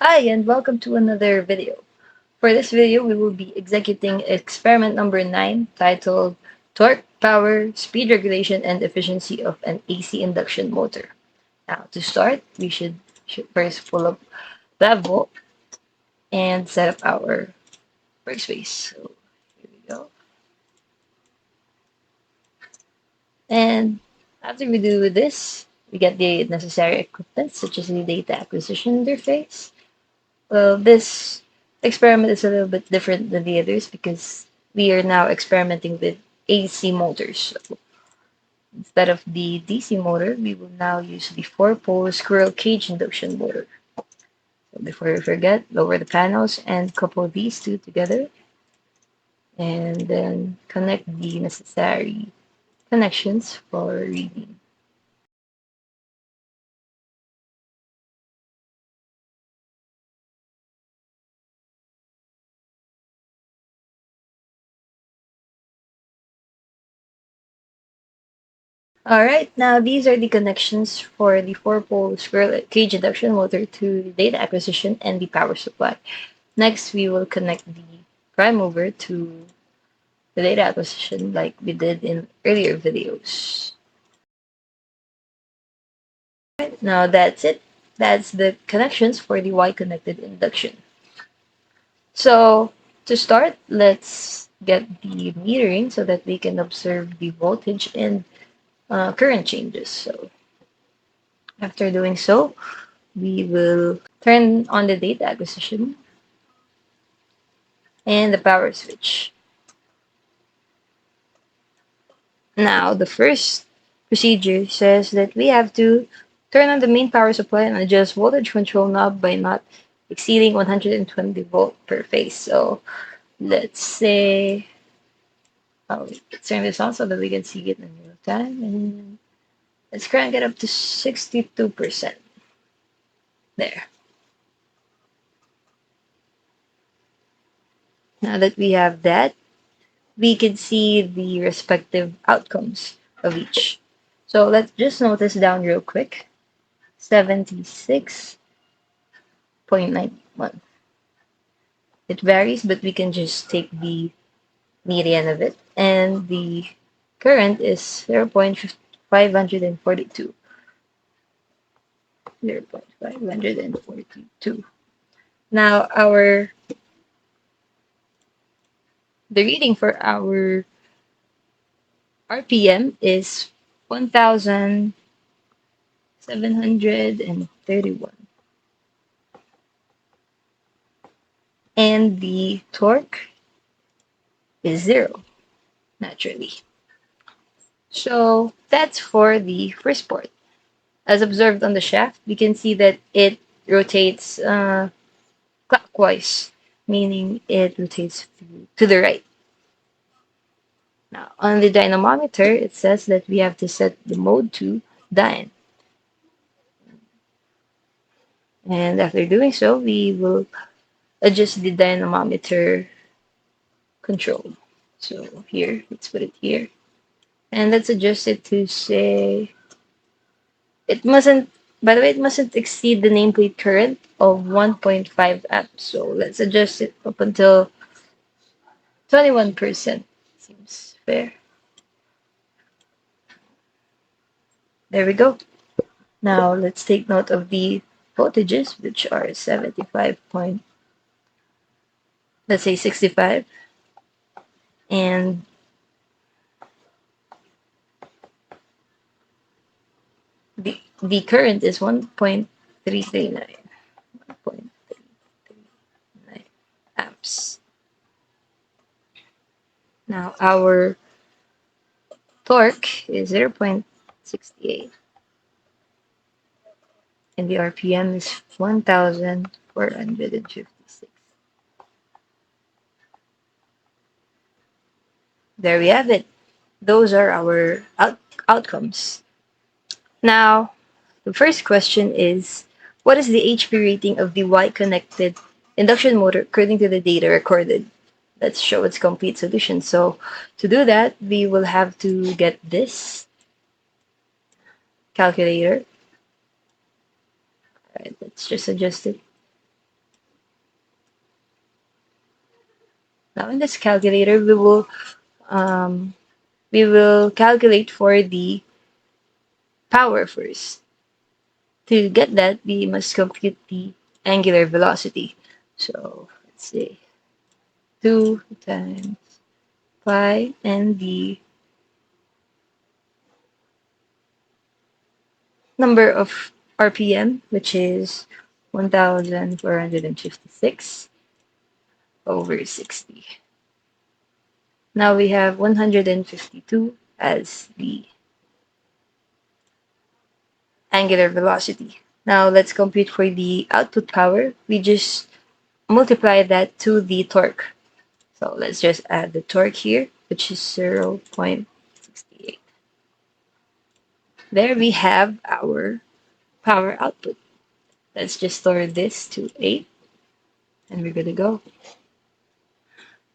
Hi, and welcome to another video. For this video, we will be executing experiment number 9 titled Torque, Power, Speed Regulation, and Efficiency of an AC Induction Motor. Now, to start, we should first pull up Level and set up our workspace. So, here we go. And after we do this, we get the necessary equipment, such as the data acquisition interface. Well, this experiment is a little bit different than the others because we are now experimenting with AC motors. So instead of the DC motor, we will now use the four-pole squirrel cage induction motor. So before we forget, lower the panels and couple these two together, and then connect the necessary connections for reading. Alright, now these are the connections for the four-pole squirrel cage induction motor to the data acquisition and the power supply. Next, we will connect the prime mover to the data acquisition like we did in earlier videos. Now that's it. That's the connections for the Y-connected induction. So to start, let's get the metering so that we can observe the voltage and current changes. So after doing so, we will turn on the data acquisition and the power switch. Now, the first procedure says that we have to turn on the main power supply and adjust voltage control knob by not exceeding 120 volt per phase. So let's say, let's turn this on so that we can see it in real time. And let's crank it up to 62%. There. Now that we have that, we can see the respective outcomes of each. So let's just notice down real quick. 76.91. It varies, but we can just take the median of it. And the current is 0.542. 0.542. Now the reading for our RPM is 1,731. And the torque is 0, naturally. So that's for the first part. As observed on the shaft, we can see that it rotates clockwise, meaning it rotates to the right. Now, on the dynamometer, it says that we have to set the mode to dyne. And after doing so, we will adjust the dynamometer control. So here, let's put it here. And let's adjust it to say, it mustn't, by the way, it mustn't exceed the nameplate current of 1.5 amps. So let's adjust it up until 21%. Seems fair. There we go. Now let's take note of the voltages, which are 75 point, let's say 65, and the current is 1.339, 1.339 amps. Now our torque is 0.68, and the RPM is 1,456. There we have it. Those are our outcomes. Now, the first question is, what is the HP rating of the Y-connected induction motor according to the data recorded? Let's show its complete solution. So to do that, we will have to get this calculator. All right, let's just adjust it. Now in this calculator, um, we will calculate for the power first. To get that, we must compute the angular velocity. So let's say 2 times pi and the number of RPM, which is 1456 over 60. Now we have 152 as the angular velocity. Now let's compute for the output power. We just multiply that to the torque. So let's just add the torque here, which is 0.68. There we have our power output. Let's just store this to 8 and we're gonna go.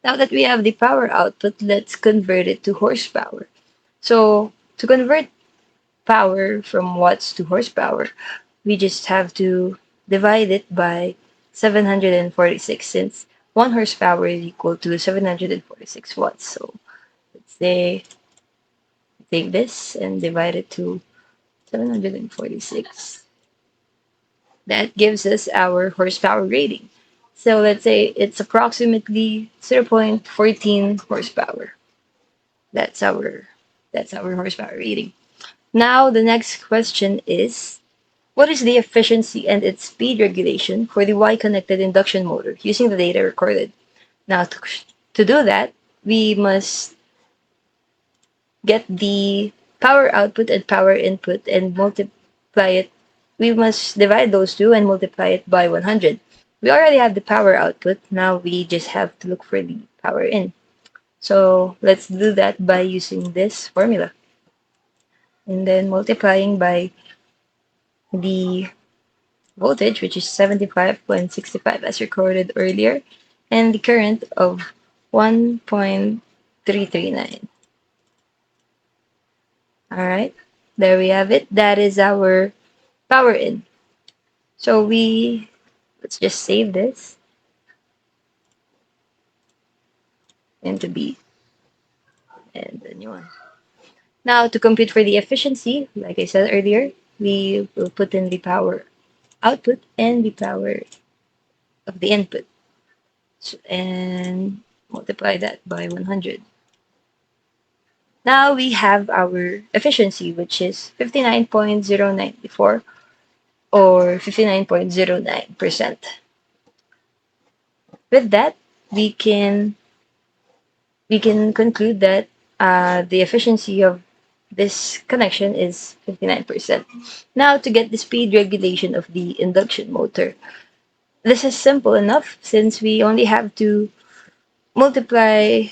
Now that we have the power output, let's convert it to horsepower. So to convert power from watts to horsepower, we just have to divide it by 746 since 1 horsepower is equal to 746 watts. So let's say take this and divide it to 746. That gives us our horsepower rating. So let's say it's approximately 0.14 horsepower. That's our that's our horsepower rating. Now the next question is what is the efficiency and its speed regulation for the Y-connected induction motor using the data recorded? Now to do that, we must get the power output and power input and multiply it. We must divide those two and multiply it by 100. We already have the power output. Now we just have to look for the power in. So let's do that by using this formula. And then multiplying by the voltage, which is 75.65 as recorded earlier, and the current of 1.339. All right, there we have it. That is our power in. So let's just save this into B and the new one. Now to compute for the efficiency, like I said earlier, we will put in the power output and the power of the input and multiply that by 100. Now we have our efficiency, which is 59.094 or 59.09%. With that, we can conclude that the efficiency of this connection is 59%. Now to get the speed regulation of the induction motor. This is simple enough since we only have to multiply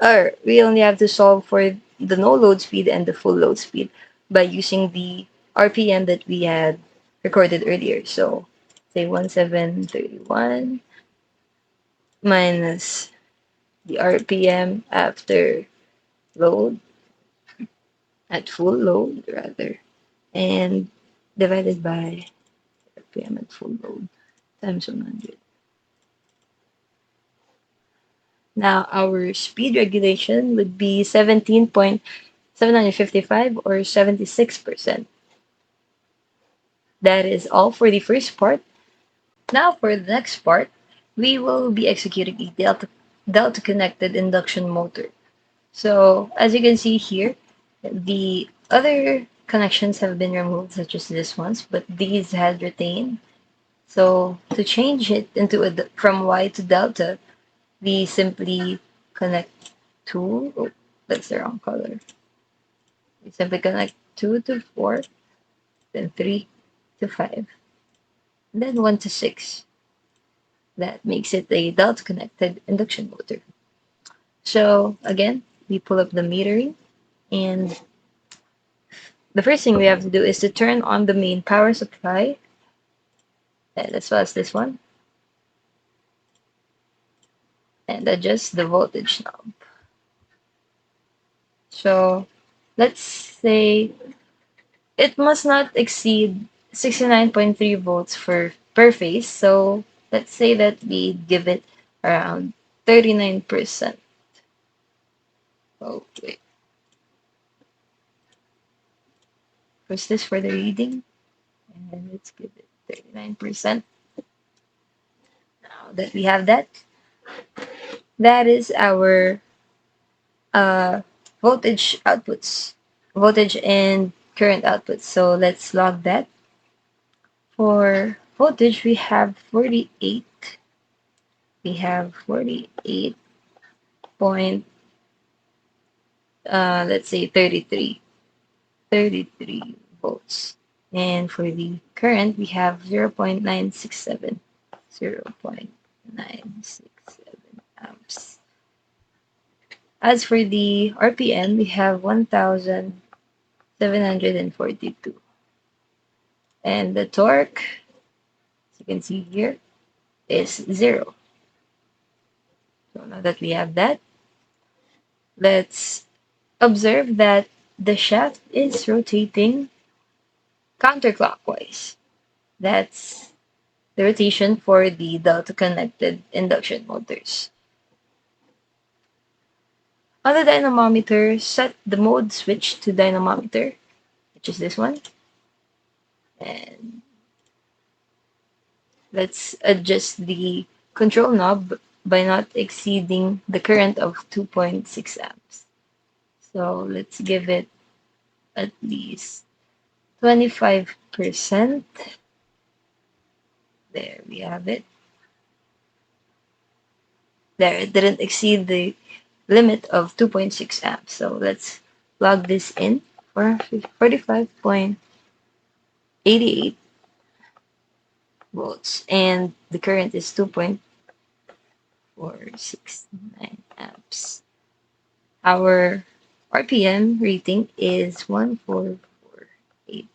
or we only have to solve for the no load speed and the full load speed by using the RPM that we had recorded earlier. So say 1731 minus the RPM after load at full load rather and divided by RPM at full load times 100. Now our speed regulation would be 17.755 or 76%. That is all for the first part. Now for the next part, we will be executing a delta connected induction motor. So as you can see here, the other connections have been removed such as this ones, but these had retained. So to change it into from Y to delta, we simply connect two. Oh, that's the wrong color. We simply connect 2 to 4, then 3 to 5, and then 1 to 6. That makes it a delta connected induction motor. So again, we pull up the metering, and the first thing we have to do is to turn on the main power supply, and as well as this one, and adjust the voltage knob. So let's say it must not exceed 69.3 volts per phase. So let's say that we give it around 39%. Oh, wait. Was this for the reading? And let's give it 39%. Now that we have that, that is our uh, voltage outputs, voltage and current outputs. So let's log that. For voltage, we have 48. We have 48 point, let's say 33 volts. And for the current, we have 0.967, 0.967 amps. As for the RPM, we have 1,742. And the torque, as you can see here, is 0. So now that we have that, let's observe that the shaft is rotating counterclockwise. That's the rotation for the delta connected induction motors. On the dynamometer, set the mode switch to dynamometer, which is this one. And let's adjust the control knob by not exceeding the current of 2.6 amps. So let's give it at least 25%. There we have it. There, it didn't exceed the limit of 2.6 amps. So let's plug this in for 45.88 volts. And the current is 2.469 amps. Our RPM rating is 1448.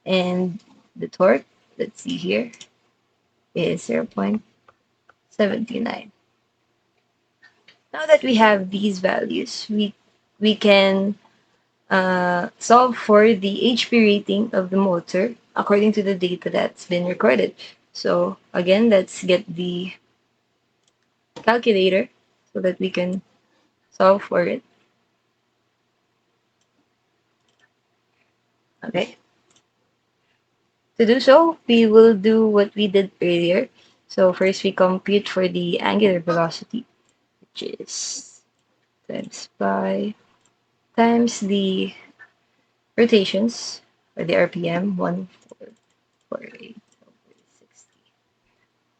And the torque, let's see here, is 0.79. Now that we have these values, we can solve for the HP rating of the motor according to the data that's been recorded. So again, let's get the calculator so that we can solve for it. Okay. To do so, we will do what we did earlier. So first we compute for the angular velocity, which is times pi times the rotations or the RPM 1448 over 60.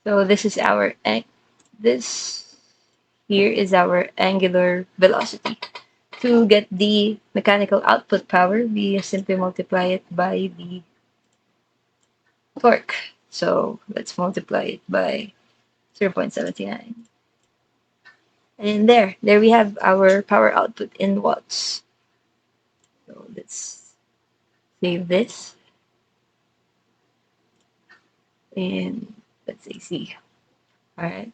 So this here is our angular velocity. To get the mechanical output power, we simply multiply it by the torque. So let's multiply it by 0.79. And there we have our power output in watts. So let's save this and let's say C. All right.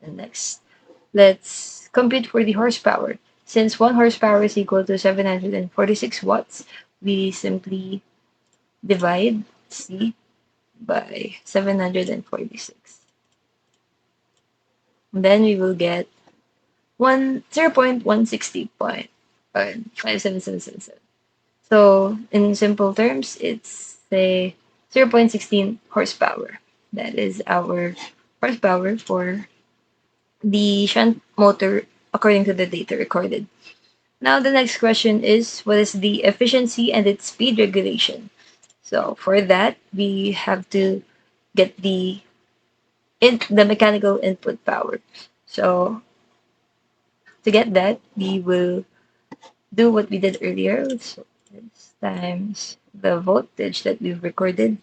And next, let's compute for the horsepower. Since 1 horsepower is equal to 746 watts, we simply divide C by 746. And then we will get 0.160 point 57777. So in simple terms, it's say 0.16 horsepower. That is our horsepower for the shunt motor according to the data recorded. Now the next question is what is the efficiency and its speed regulation? So for that we have to get the mechanical input power. So to get that we will do what we did earlier. So this times the voltage that we've recorded,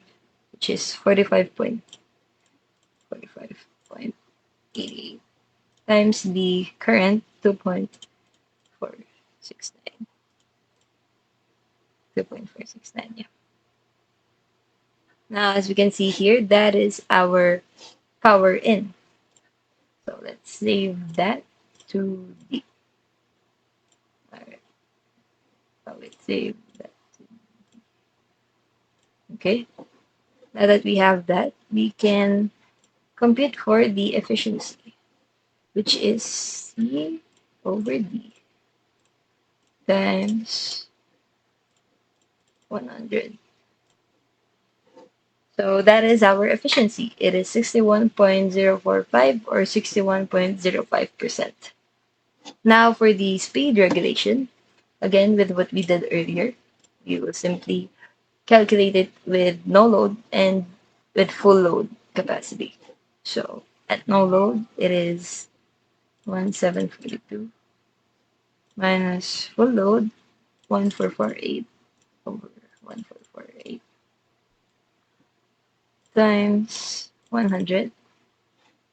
which is 45.88 times the current 2.469. 2.469, yeah. Now, as we can see here, that is our power in. So let's save that to the. Alright, so let's save that. Okay. Now that we have that, we can compute for the efficiency, which is C over D times 100. So that is our efficiency. It is 61.045 or 61.05%. Now for the speed regulation, again with what we did earlier, we will simply calculate it with no load and with full load capacity. So at no load, it is 1742 minus full load 1448 over 1448 times 100.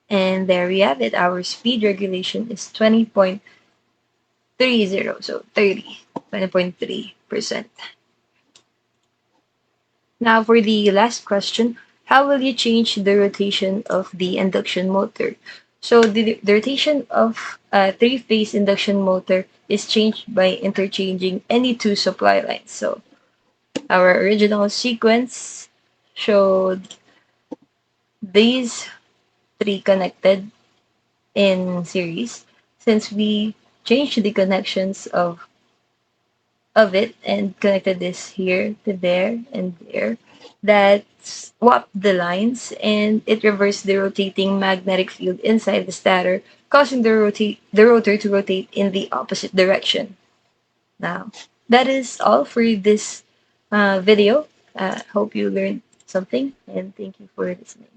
And there we have it. Our speed regulation is 20.30, so 20.3%. Now for the last question, how will you change the rotation of the induction motor? So the rotation of a three-phase induction motor is changed by interchanging any two supply lines. So our original sequence showed these three connected in series. Since we changed the connections of it and connected this here to there and there, that swapped the lines and it reversed the rotating magnetic field inside the stator, causing the rotor to rotate in the opposite direction. Now, that is all for this video. Hope you learned something and thank you for listening.